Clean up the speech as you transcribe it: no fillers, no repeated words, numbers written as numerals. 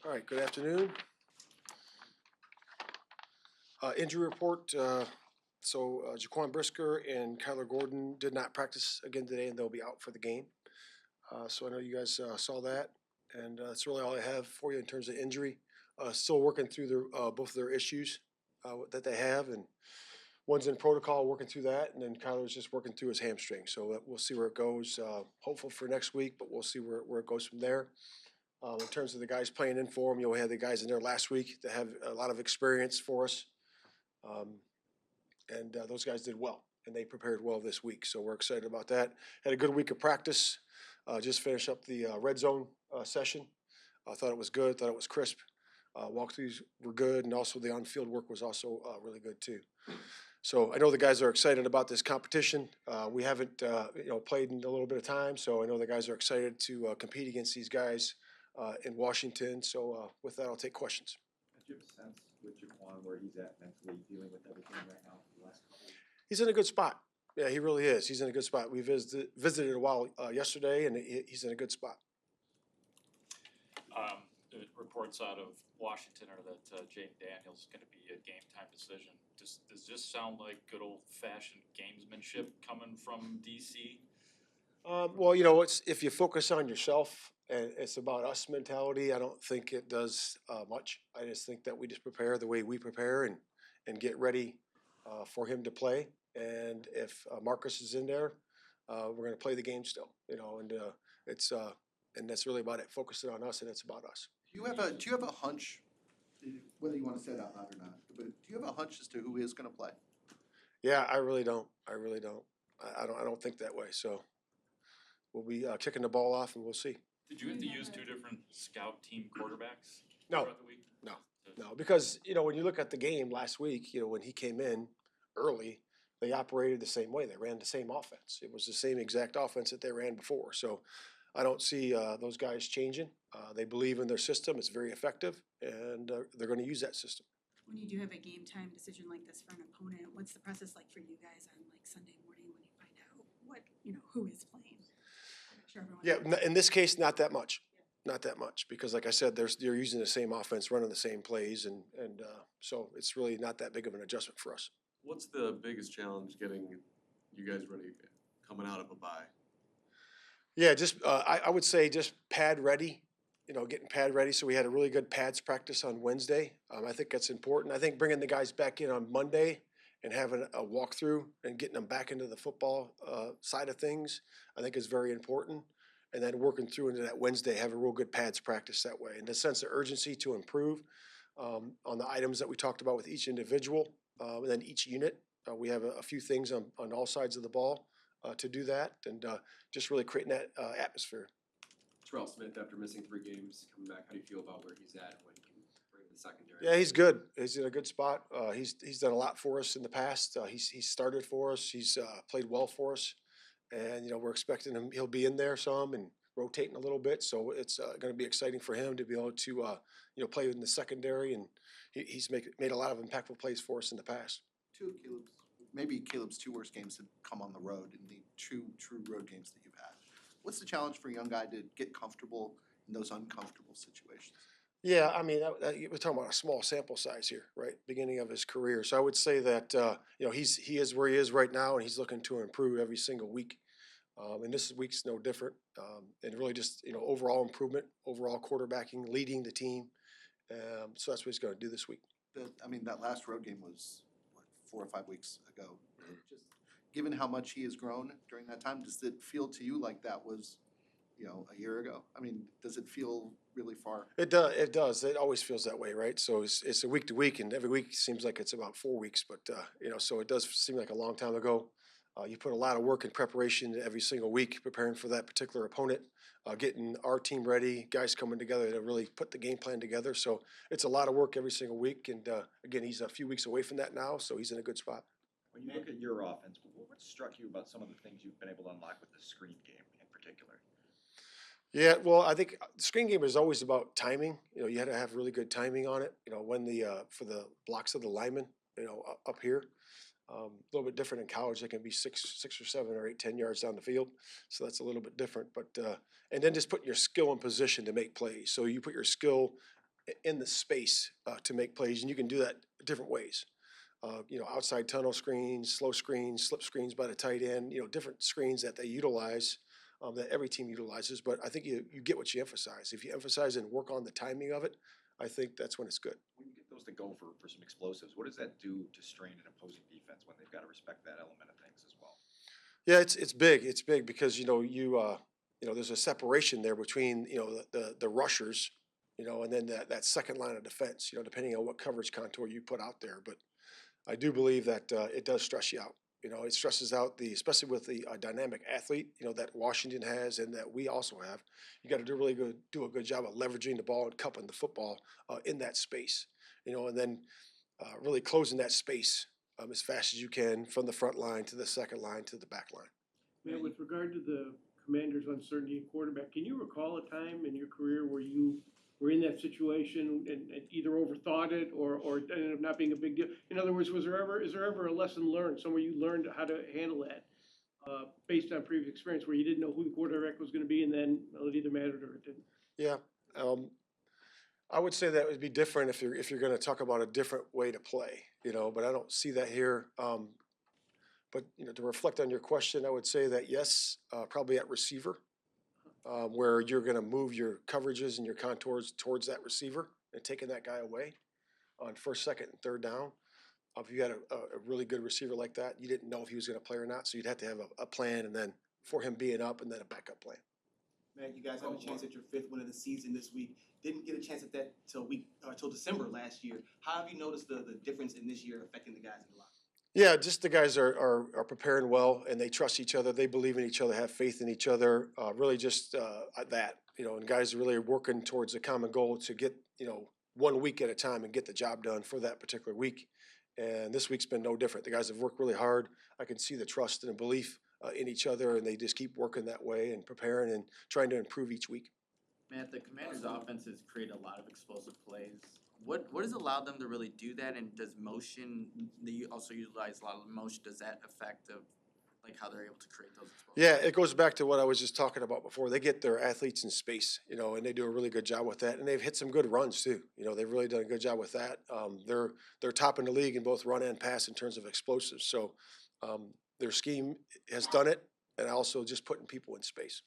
All right, good afternoon. Injury report. Jaquan Brisker and Kyler Gordon did not practice again today, and they'll be out for the game. So I know you guys saw that, and that's really all I have for you in terms of injury. Still working through both of their issues that they have, and one's in protocol, working through that, and then Kyler's just working through his hamstring. So we'll see where it goes. Hopeful for next week, but we'll see where it goes from there. In terms of the guys playing in for him, we had the guys in there last week that have a lot of experience for us. And those guys did well, and they prepared well this week. So we're excited about that. Had a good week of practice. Just finished up the red zone session. I thought it was good. Thought it was crisp. Walkthroughs were good, and also the on-field work was also really good too. So I know the guys are excited about this competition. We haven't played in a little bit of time, so I know the guys are excited to compete against these guys in Washington. So with that, I'll take questions. Do you have a sense with Jaquan where he's at mentally dealing with everything right now for the last couple of weeks? He's in a good spot. Yeah, he really is. He's in a good spot. We visited a while yesterday, and he's in a good spot. The reports out of Washington are that Jaden Daniels is gonna be a game time decision. Does this sound like good old fashioned gamesmanship coming from DC? Well, it's if you focus on yourself and it's about us mentality, I don't think it does much. I just think that we just prepare the way we prepare and get ready for him to play. And if Marcus is in there, we're going to play the game still. And that's really about it. Focusing on us, and it's about us. Do you have a hunch, whether you want to say it out loud or not? But do you have a hunch as to who is going to play? Yeah, I really don't. I don't think that way. So we'll be kicking the ball off, and we'll see. Did you have to use two different scout team quarterbacks No. throughout the week? No, because when you look at the game last week, when he came in early, they operated the same way. They ran the same offense. It was the same exact offense that they ran before. So I don't see those guys changing. They believe in their system. It's very effective, and they're going to use that system. When you do have a game time decision like this for an opponent, what's the process like for you guys on like Sunday morning when you find out who is playing? I'm sure everyone. Yeah, in this case, not that much. Not that much, because like I said, they're using the same offense, running the same plays, and so it's really not that big of an adjustment for us. What's the biggest challenge getting you guys ready coming out of a bye? Yeah, just I would say just pad ready. Getting pad ready. So we had a really good pads practice on Wednesday. I think that's important. I think bringing the guys back in on Monday and having a walkthrough and getting them back into the football side of things, I think is very important. And then working through into that Wednesday, have a real good pads practice that way. And the sense of urgency to improve on the items that we talked about with each individual and then each unit. We have a few things on all sides of the ball to do that, and just really creating that atmosphere. Terrell Smith, after missing 3 games, coming back, how do you feel about where he's at when he can bring the secondary? Yeah, he's good. He's in a good spot. He's done a lot for us in the past. He's started for us. He's played well for us, and we're expecting him. He'll be in there some and rotating a little bit. So it's going to be exciting for him to be able to play in the secondary, and he's made a lot of impactful plays for us in the past. Caleb's 2 worst games have come on the road in the true road games that you've had. What's the challenge for a young guy to get comfortable in those uncomfortable situations? Yeah, I mean, we're talking about a small sample size here, right? Beginning of his career. So I would say that he is where he is right now, and he's looking to improve every single week. And this week's no different. And really just overall improvement, overall quarterbacking, leading the team. So that's what he's going to do this week. That last road game was 4 or 5 weeks ago. Just given how much he has grown during that time, does it feel to you like that was, a year ago? Does it feel really far? It does. It does. It always feels that way, right? So it's a week to week, and every week seems like it's about 4 weeks. But so it does seem like a long time ago. You put a lot of work and preparation every single week preparing for that particular opponent, getting our team ready, guys coming together to really put the game plan together. So it's a lot of work every single week. And again, he's a few weeks away from that now, so he's in a good spot. When you look at your offense, what struck you about some of the things you've been able to unlock with the screen game in particular? Yeah, well, I think the screen game is always about timing. You had to have really good timing on it. When for the blocks of the linemen, up here. A little bit different in college. They can be 6 or 7 or 8, 10 yards down the field. So that's a little bit different. But and then just putting your skill in position to make plays. So you put your skill in the space to make plays, and you can do that different ways. Outside tunnel screens, slow screens, slip screens by the tight end, different screens that they utilize, that every team utilizes. But I think you get what you emphasize. If you emphasize and work on the timing of it, I think that's when it's good. When you get those to go for some explosives, what does that do to strain an opposing defense when they've got to respect that element of things as well? Yeah, it's big. It's big because there's a separation there between the rushers, and then that second line of defense. Depending on what coverage contour you put out there. But I do believe that it does stress you out. It stresses out especially with the dynamic athlete, that Washington has and that we also have. You got to do a good job of leveraging the ball and cupping the football in that space, and then really closing that space as fast as you can from the front line to the second line to the back line. Man, with regard to the Commander's uncertainty at quarterback, can you recall a time in your career where you were in that situation and either overthought it or it ended up not being a big deal? In other words, is there ever a lesson learned, somewhere you learned how to handle that based on previous experience where you didn't know who the quarterback was going to be and then it either mattered or it didn't? Yeah, I would say that would be different if you're going to talk about a different way to play, But I don't see that here. But to reflect on your question, I would say that yes, probably at receiver, where you're going to move your coverages and your contours towards that receiver and taking that guy away on first, second, and third down. If you had a really good receiver like that, you didn't know if he was going to play or not, so you'd have to have a plan, and then for him being up, and then a backup plan. Man, you guys have a chance at your 5th win of the season this week. Didn't get a chance at that till December last year. How have you noticed the difference in this year affecting the guys in the locker room? Yeah, just the guys are preparing well, and they trust each other. They believe in each other, have faith in each other. Really, just that, and guys really are working towards a common goal to get 1 week at a time and get the job done for that particular week. And this week's been no different. The guys have worked really hard. I can see the trust and the belief in each other, and they just keep working that way and preparing and trying to improve each week. Matt, the Commanders' offenses create a lot of explosive plays. What has allowed them to really do that? And does motion? They also utilize a lot of motion. Does that affect how they're able to create those explosive? Yeah, it goes back to what I was just talking about before. They get their athletes in space, and they do a really good job with that. And they've hit some good runs too. They've really done a good job with that. They're top in the league in both run and pass in terms of explosives. So their scheme has done it, and also just putting people in space.